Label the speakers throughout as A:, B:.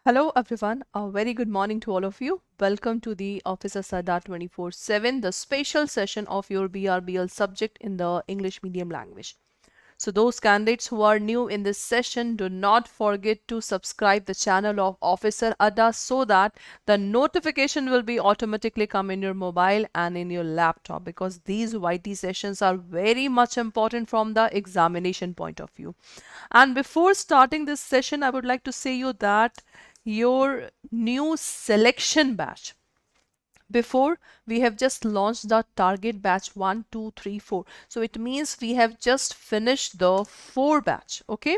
A: Hello everyone, a very good morning to all of you. Welcome to the Officer Adda 24/7, the special session of your BRBL subject in the English medium language. So those candidates who are new in this session, do not forget to subscribe the channel of Officer Adda so that the notification will be automatically come in your mobile and in your laptop, because these YT sessions are very much important from the examination point of view. And before starting this session, I would like to say you that your new selection batch, before we have just launched the target batch 1 2 3 4, so it means we have just finished the 4 batch. Okay,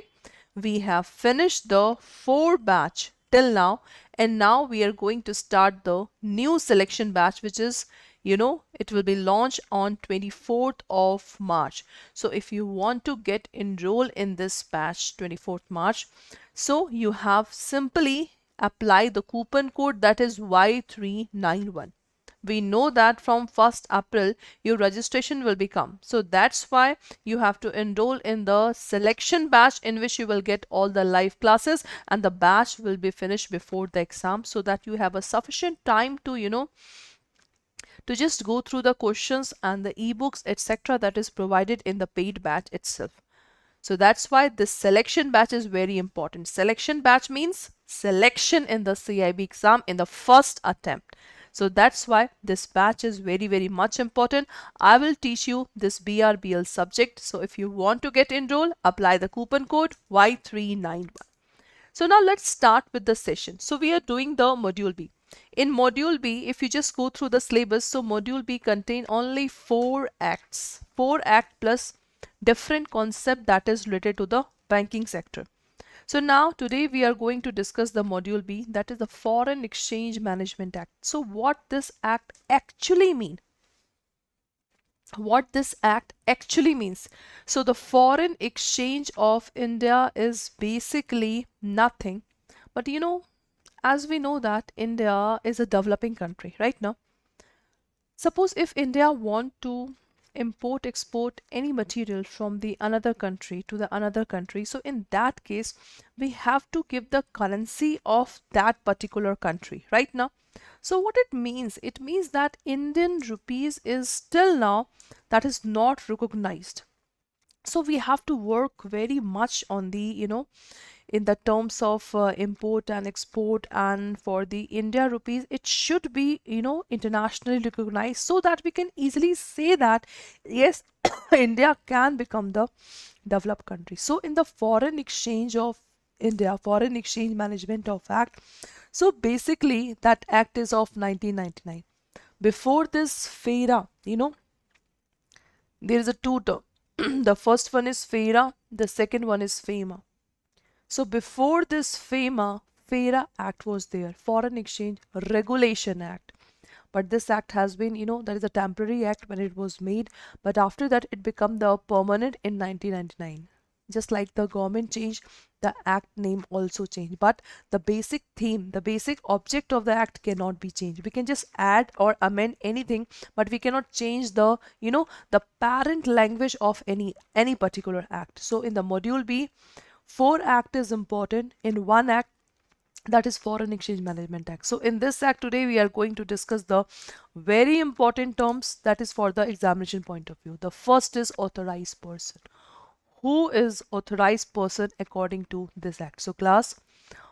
A: we have finished the 4 batch till now, and now we are going to start the new selection batch, which is, it will be launched on 24th of March. So if you want to get enrolled in this batch 24th March, so you have simply apply the coupon code, that is Y391. We know that from 1st April your registration will become. So that's why you have to enroll in the selection batch, in which you will get all the live classes, and the batch will be finished before the exam, so that you have a sufficient time to, to just go through the questions and the ebooks, etc., that is provided in the paid batch itself. So that's why this selection batch is very important. Selection batch means selection in the CAIIB exam in the first attempt. So that's why this batch is very, very much important. I will teach you this BRBL subject. So if you want to get enrolled, apply the coupon code Y391. So now let's start with the session. So we are doing the module B. In module B, if you just go through the syllabus, so module B contain only 4 acts. 4 act plus different concept that is related to the banking sector. So now today we are going to discuss the module B, that is the Foreign Exchange Management Act. So what this act actually mean? What this act actually means? So the foreign exchange of India is basically nothing, but as we know that India is a developing country right now. Suppose if India want to import export any material from the another country to the another country, so in that case we have to give the currency of that particular country right now. So what it means? It means that Indian rupees is still now that is not recognized. So we have to work very much on the, in the terms of import and export, and for the India rupees it should be, internationally recognized, so that we can easily say that yes, India can become the developed country. So in the foreign exchange of India, Foreign Exchange Management of Act, so basically that act is of 1999. Before this FERA, there is a two term. The first one is FERA, the second one is FEMA. So before this FERA Act was there, Foreign Exchange Regulation Act. But this act has been, that is a temporary act when it was made. But after that, it became the permanent in 1999. Just like the government changed, the act name also changed. But the basic theme, the basic object of the act cannot be changed. We can just add or amend anything, but we cannot change the, the parent language of any particular act. So in the module B, 4 act is important. In 1 act, that is Foreign Exchange Management Act. So in this act today we are going to discuss the very important terms that is for the examination point of view. The first is authorized person. Who is authorized person according to this act? So class,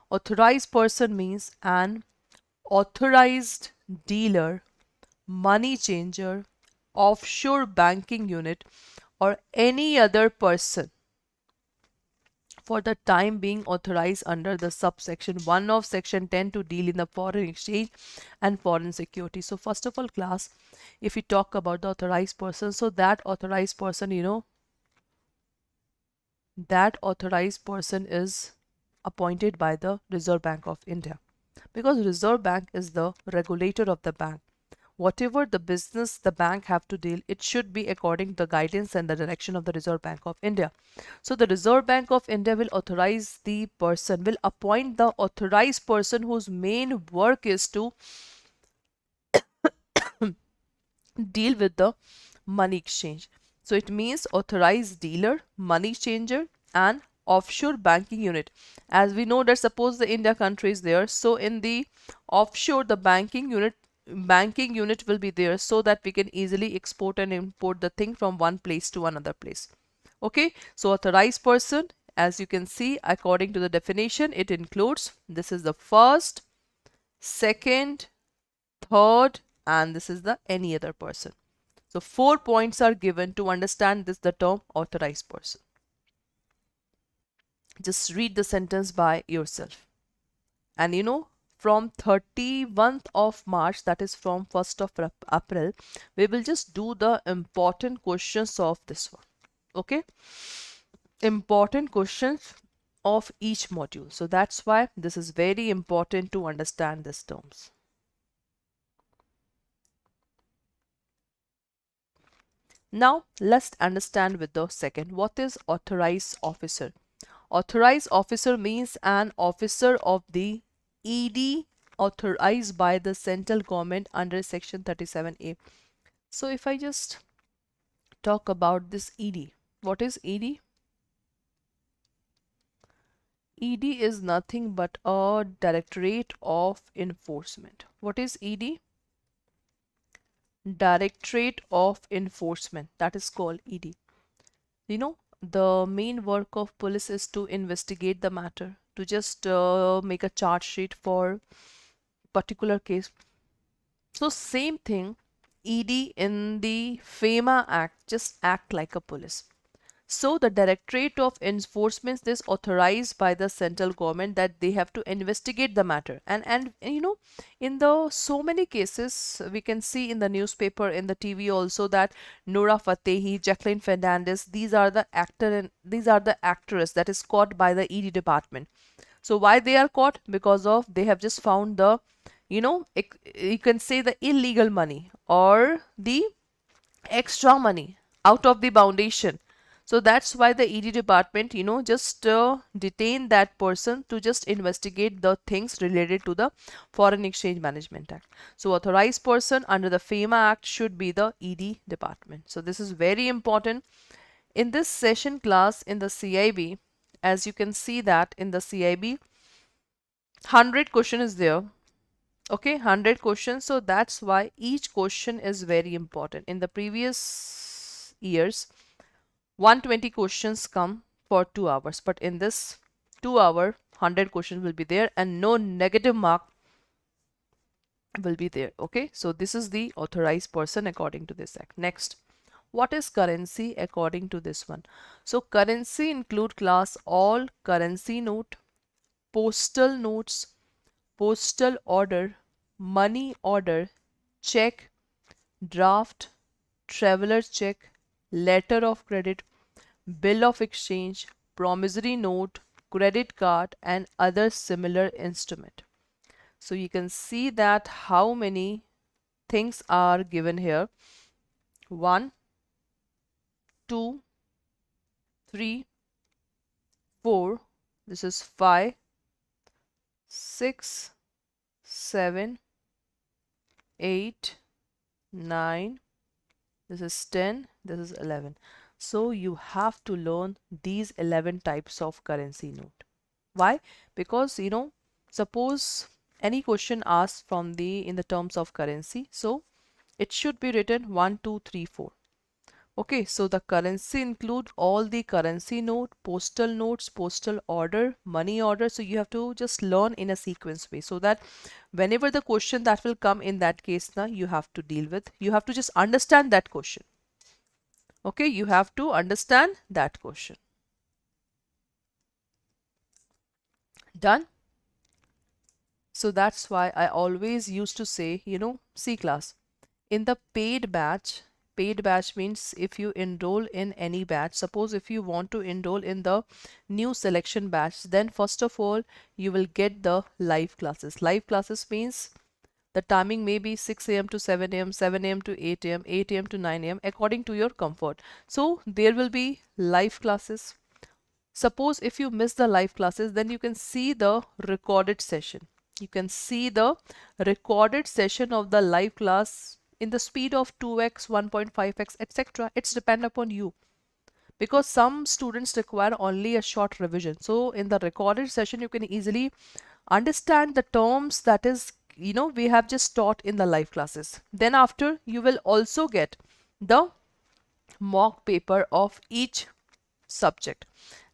A: authorized person means an authorized dealer, money changer, offshore banking unit, or any other person for the time being authorized under the subsection 1 of section 10 to deal in the foreign exchange and foreign security. So first of all class, if we talk about the authorized person, so that authorized person, that authorized person is appointed by the Reserve Bank of India, because Reserve Bank is the regulator of the bank. Whatever the business the bank have to deal, it should be according to the guidance and the direction of the Reserve Bank of India. So the Reserve Bank of India will authorize the person, will appoint the authorized person whose main work is to deal with the money exchange. So it means authorized dealer, money changer, and offshore banking unit. As we know that suppose the India country is there, so in the offshore the banking unit will be there, so that we can easily export and import the thing from one place to another place. Okay, so authorized person, as you can see, according to the definition, it includes, this is the first, second, third, and this is the any other person. So 4 points are given to understand this, the term authorized person. Just read the sentence by yourself. And from 31st of March, that is from 1st of April, we will just do the important questions of this one. Okay, important questions of each module. So that's why this is very important to understand these terms. Now let's understand with the second, what is authorized officer? Authorized officer means an officer of the ED authorized by the central government under section 37A. So if I just talk about this ED, what is ED? ED is nothing but a Directorate of Enforcement. What is ED? Directorate of Enforcement. That is called ED. The main work of police is to investigate the matter, to just make a charge sheet for particular case. So same thing, ED in the FEMA Act just act like a police. So the Directorate of Enforcement is authorized by the central government that they have to investigate the matter. And in the so many cases we can see in the newspaper, in the TV also, that Nora Fatehi, Jacqueline Fernandez, these are the actor and these are the actress that is caught by the ED department. So why they are caught? Because of they have just found the you can say the illegal money or the extra money out of the foundation. So that's why the ED department, just detain that person to just investigate the things related to the Foreign Exchange Management Act. So authorized person under the FEMA Act should be the ED department. So this is very important. In this session class in the CIB, as you can see that in the CIB, 100 question is there. Okay, 100 questions. So that's why each question is very important. In the previous years, 120 questions come for 2 hours, but in this 2 hour 100 questions will be there and no negative mark will be there. Okay, so this is the authorized person according to this act. Next, what is currency according to this one? So currency include class all currency note, postal notes, postal order, money order, check, draft, traveler check, letter of credit, bill of exchange, promissory note, credit card, and other similar instrument. So you can see that how many things are given here. 1, 2, 3, 4, this is 5, 6, 7, 8, 9, this is 10, this is 11. So you have to learn these 11 types of currency note. Why? Because suppose any question asked from in the terms of currency, so it should be written 1, 2, 3, 4. Okay, so the currency include all the currency note, postal notes, postal order, money order. So you have to just learn in a sequence way, so that whenever the question that will come in that case, now you have to deal with, you have to just understand that question. Okay, you have to understand that question. Done? So that's why I always used to say, C class. In the paid batch means if you enroll in any batch, suppose if you want to enroll in the new selection batch, then first of all, you will get the live classes. Live classes means the timing may be 6 a.m. to 7 a.m., 7 a.m. to 8 a.m., 8 a.m. to 9 a.m. according to your comfort. So there will be live classes. Suppose if you miss the live classes, then you can see the recorded session. You can see the recorded session of the live class in the speed of 2x, 1.5x, etc. It's depend upon you. because some students require only a short revision. So in the recorded session, you can easily understand the terms that is, we have just taught in the live classes. Then after, you will also get the mock paper of each subject,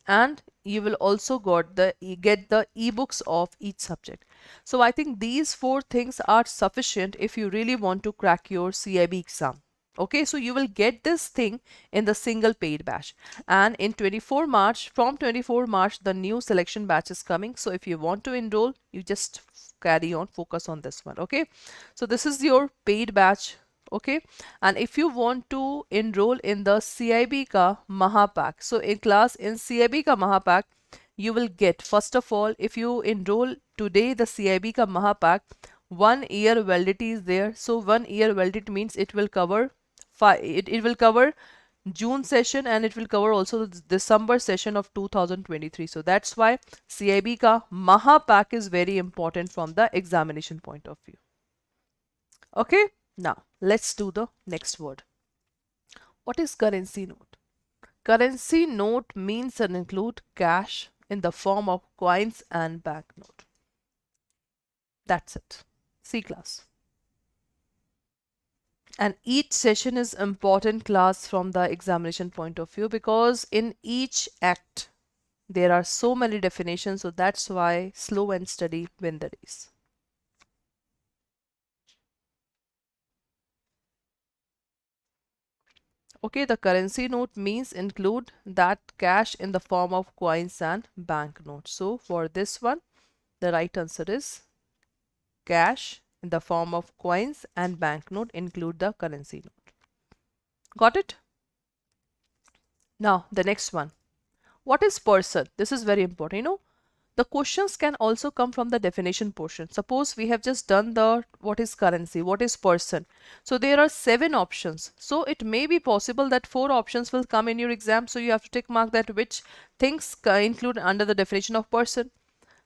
A: and you will also get the ebooks of each subject. So I think these four things are sufficient if you really want to crack your CIB exam. Okay, so you will get this thing in the single paid batch, and in 24 March, from 24 March, the new selection batch is coming. So if you want to enroll, you just carry on, focus on this one. Okay, so this is your paid batch. Okay, and if you want to enroll in the CIB ka Mahapak, so in CIB ka Mahapak, you will get, first of all, if you enroll today the CIB ka Mahapak, 1 year validity is there. So 1 year validity means it will cover it will cover June session, and it will cover also the December session of 2023. So that's why CIB ka Mahapak is very important from the examination point of view. Okay, now let's do the next word. What is currency note? Currency note means and include cash in the form of coins and banknote. That's it. C class. And each session is important class from the examination point of view, because in each act there are so many definitions. So that's why slow and steady win the race. Okay, the currency note means include that cash in the form of coins and banknotes. So for this one, the right answer is cash in the form of coins and banknote include the currency note. Got it? Now the next one. What is person? This is very important. The questions can also come from the definition portion. Suppose we have just done the what is currency, what is person. So there are 7 options. So it may be possible that 4 options will come in your exam. So you have to tick mark that which things include under the definition of person.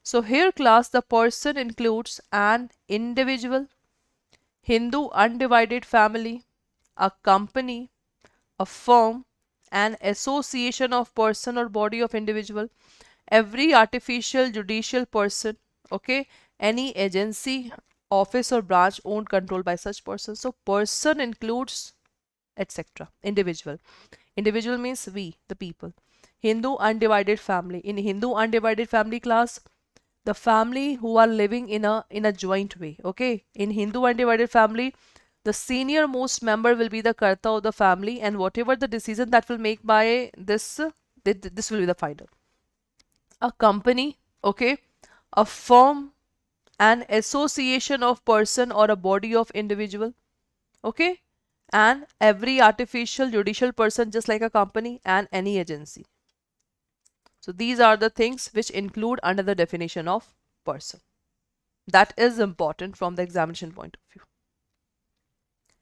A: So here class, the person includes an individual, Hindu undivided family, a company, a firm, an association of person or body of individual, every artificial judicial person, okay, any agency, office or branch owned, controlled by such person. So person includes etc. Individual. Individual means we, the people. Hindu undivided family. In Hindu undivided family class, the family who are living in a joint way. Okay, in Hindu undivided family, the senior most member will be the karta of the family, and whatever the decision that will make by this this will be the final. A company, okay, a firm, an association of person or a body of individual, okay, and every artificial judicial person just like a company, and any agency. So these are the things which include under the definition of person. That is important from the examination point of view.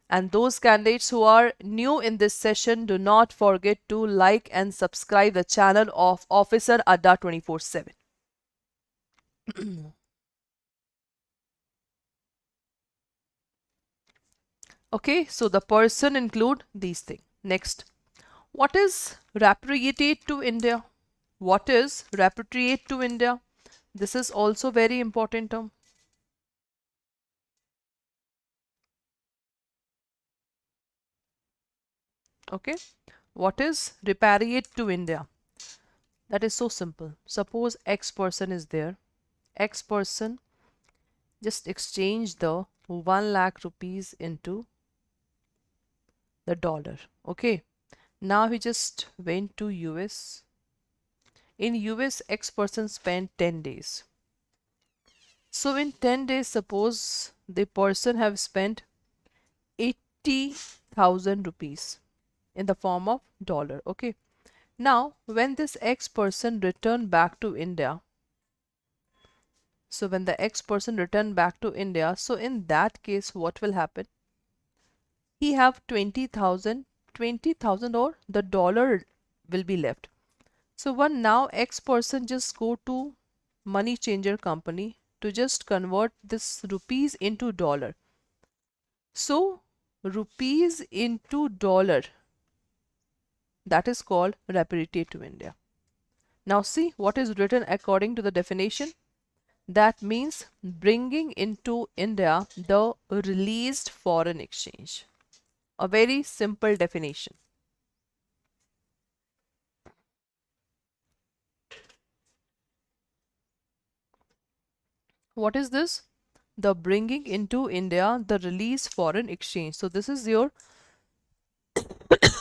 A: And those candidates who are new in this session, do not forget to like and subscribe the channel of Officer Adda 24/7. Okay, so the person include these things. Next, what is repatriate to India? What is repatriate to India? This is also very important term. Okay, what is repatriate to India? That is so simple. Suppose X person is there. X person just exchange the 1 lakh rupees into the dollar. Okay, now he just went to US. In US, X person spent 10 days. So in 10 days, suppose the person have spent 80,000 rupees in the form of dollar. Okay, now when this X person returned back to India, so when the X person returned back to India, so in that case, what will happen? He have 20,000 or the dollar will be left. So one now X person just go to money changer company to just convert this rupees into dollar. So rupees into dollar that is called repatriate to India. Now see what is written according to the definition. That means bringing into India the released foreign exchange. A very simple definition. What is this? The bringing into India the released foreign exchange. So this is your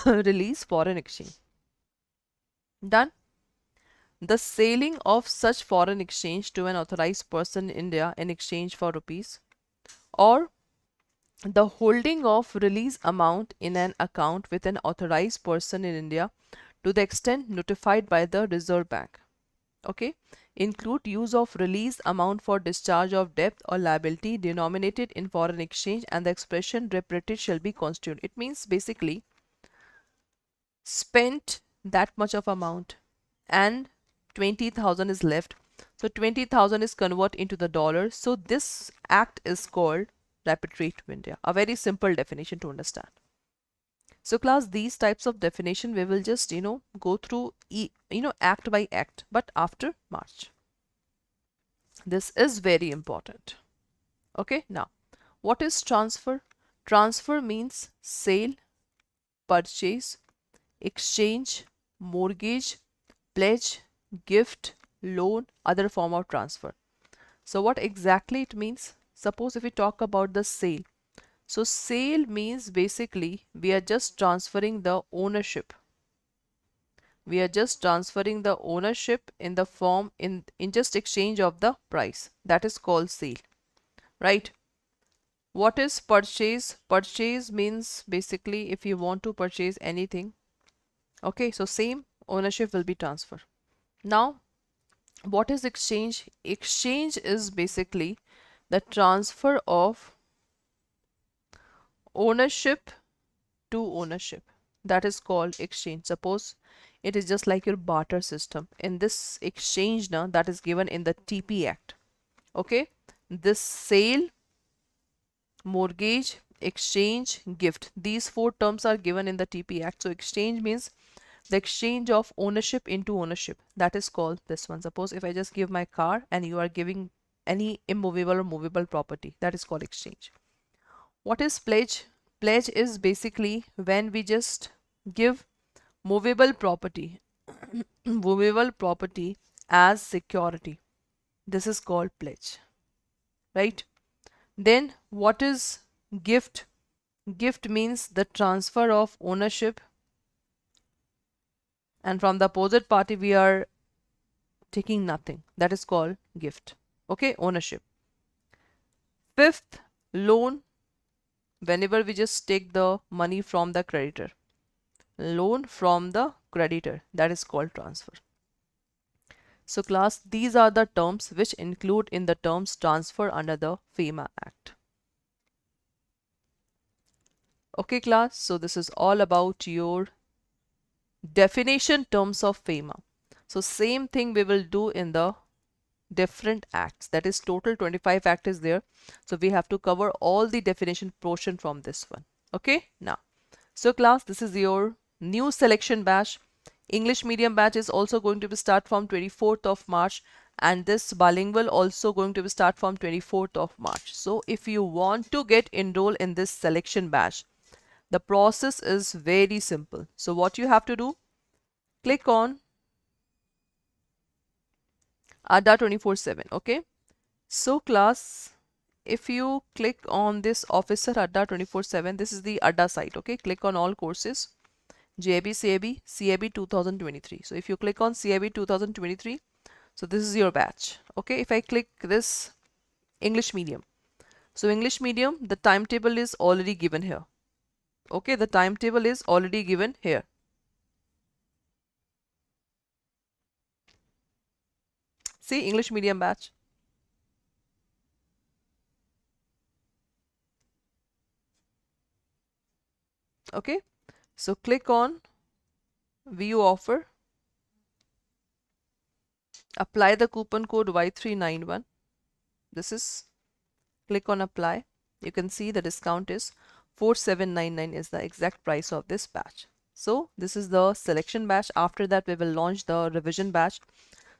A: release foreign exchange. Done. The selling of such foreign exchange to an authorized person in India in exchange for rupees, or the holding of release amount in an account with an authorized person in India to the extent notified by the Reserve Bank. Okay, include use of release amount for discharge of debt or liability denominated in foreign exchange, and the expression repatriate shall be constituted. It means basically spent that much of amount and 20,000 is left. So 20,000 is converted into the dollar. So this act is called repatriate to India. A very simple definition to understand. So class, these types of definition we will just go through act by act, but after March. This is very important. Okay, now what is transfer? Transfer means sale, purchase, exchange, mortgage, pledge, gift, loan, other form of transfer. So what exactly it means? Suppose if we talk about the sale. So sale means basically we are just transferring the ownership. We are just transferring the ownership in the form in just exchange of the price. That is called sale, right? What is purchase? Purchase means basically if you want to purchase anything. Okay, so same ownership will be transferred. Now, what is exchange? Exchange is basically the transfer of ownership to ownership. That is called exchange. Suppose it is just like your barter system. In this exchange now, that is given in the TP Act. Okay, this sale, mortgage, exchange, gift, these four terms are given in the TP Act. So exchange means the exchange of ownership into ownership. That is called this one. Suppose if I just give my car and you are giving any immovable or movable property, that is called exchange. What is pledge? Pledge is basically when we just give movable property movable property as security. This is called pledge, right? Then what is gift? Gift means the transfer of ownership, and from the opposite party we are taking nothing. That is called gift. Okay, ownership. Fifth, loan. Whenever we just take the money from the creditor. Loan from the creditor, that is called transfer. So class, these are the terms which include in the terms transfer under the FEMA Act. Okay class, so this is all about your definition terms of FEMA. So same thing we will do in the different acts. That is total 25 act is there. So we have to cover all the definition portion from this one. Okay, now. So class, this is your new selection batch. English medium batch is also going to be start from 24th of March, and this bilingual also going to be start from 24th of March. So if you want to get enrolled in this selection batch, the process is very simple. So what you have to do, click on Adda 24/7. Okay, so class, if you click on this Officer Adda 24/7, this is the Adda site. Okay, click on all courses, JIB, CAIIB, CAIIB 2023. So if you click on CAIIB 2023, so this is your batch. Okay, if I click this English medium, so English medium, the timetable is already given here. Okay, the timetable is already given here. See, English medium batch. Okay, so click on view offer, apply the coupon code Y391. This is, click on apply. You can see the discount is 4799 is the exact price of this batch. So this is the selection batch. After that, we will launch the revision batch.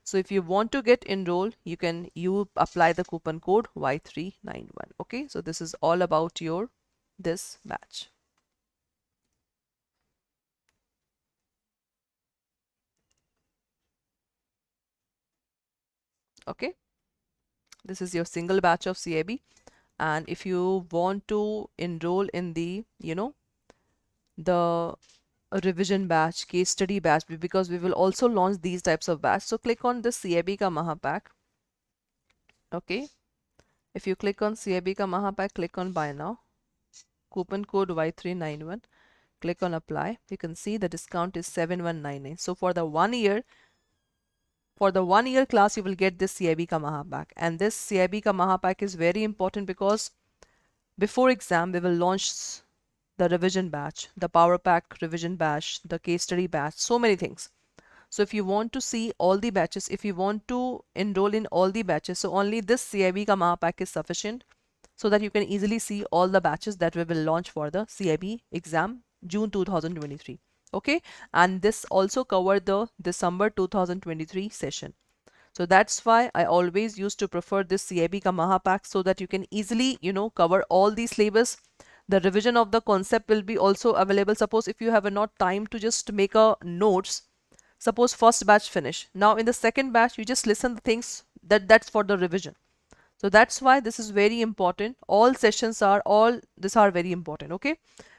A: So if you want to get enrolled, you apply the coupon code Y391. Okay, so this is all about your this batch. Okay, this is your single batch of CAIIB. And if you want to enroll in the, the revision batch, case study batch, because we will also launch these types of batch. So click on this CAIIB ka Mahapack. Okay, if you click on CAIIB ka Mahapack, click on buy now, coupon code Y391, click on apply. You can see the discount is 7199. So for the 1 year, class, you will get this CAIIB ka Mahapack. And this CAIIB ka Mahapack is very important because before exam, we will launch the revision batch, the power pack revision batch, the case study batch, so many things. So if you want to see all the batches, if you want to enroll in all the batches, so only this CAIIB ka Mahapack is sufficient so that you can easily see all the batches that we will launch for the CAIIB exam June 2023. Okay, and this also covered the December 2023 session. So that's why I always used to prefer this CAIIB ka Mahapack, so that you can easily, cover all these syllabus. The revision of the concept will be also available. Suppose if you have not time to just make a notes, suppose first batch finish. Now in the second batch, you just listen the things that's for the revision. So that's why this is very important. All sessions are very important. Okay.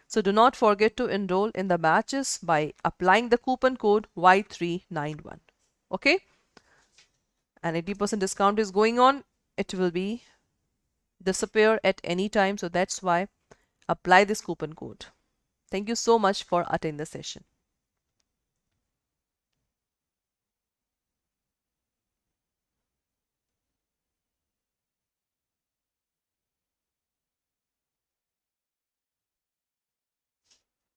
A: So do not forget to enroll in the batches by applying the coupon code Y391. Okay. And 80% discount is going on. It will be disappear at any time. So that's why apply this coupon code. Thank you so much for attending the session.